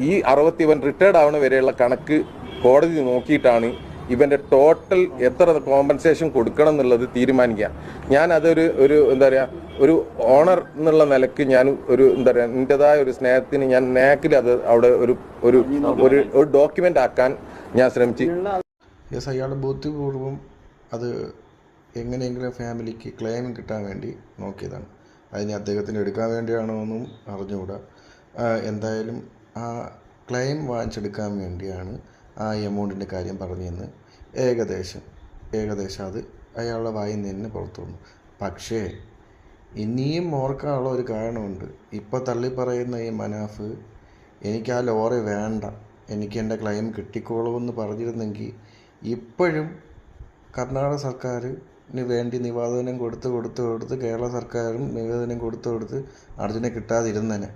ഈ 61 റിട്ടയർഡ് ആവുന്ന വരെയുള്ള കണക്ക് കോടതി നോക്കിയിട്ടാണ് ഇവന്റെ ടോട്ടൽ എത്ര കോമ്പൻസേഷൻ കൊടുക്കണം എന്നുള്ളത് തീരുമാനിക്കുക. ഞാൻ അതൊരു എന്താ പറയുക, ഒരു ഓണർ എന്നുള്ള നിലക്ക് ഞാൻ ഒരു എന്താ പറയുക, എൻ്റെതായ ഒരു സ്നേഹത്തിന് ഞാൻ നാക്കിൽ അത് അവിടെ ഒരു ഒരു ഒരു ഡോക്യുമെന്റ് ആക്കാൻ ഞാൻ ശ്രമിച്ചു. അയാൾ ബുദ്ധിപൂർവ്വം അത് എങ്ങനെയെങ്കിലും ഫാമിലിക്ക് ക്ലെയിം കിട്ടാൻ വേണ്ടി നോക്കിയതാണ്. അതിന് അദ്ദേഹത്തിന് എടുക്കാൻ വേണ്ടിയാണോ എന്നും അറിഞ്ഞുകൂടാ. എന്തായാലും ആ ക്ലെയിം വാങ്ങിച്ചെടുക്കാൻ വേണ്ടിയാണ് ആ എമൗണ്ടിൻ്റെ കാര്യം പറഞ്ഞതെന്ന് ഏകദേശം അത് അയാളുടെ വായിൽ നിന്ന് തന്നെ പുറത്തു വന്നു. പക്ഷേ ഇനിയും ഓർക്കാനുള്ള ഒരു കാരണമുണ്ട്. ഇപ്പോൾ തള്ളിപ്പറയുന്ന ഈ മനാഫ് എനിക്ക് ആ ലോറി വേണ്ട, എനിക്ക് എൻ്റെ ക്ലെയിം കിട്ടിക്കോളുമെന്ന് പറഞ്ഞിരുന്നെങ്കിൽ ഇപ്പോഴും കർണാടക സർക്കാരിന് വേണ്ടി നിവേദനം കൊടുത്ത് കേരള സർക്കാരും നിവേദനം കൊടുത്ത് അർജുനെ കിട്ടാതിരുന്നേനെ.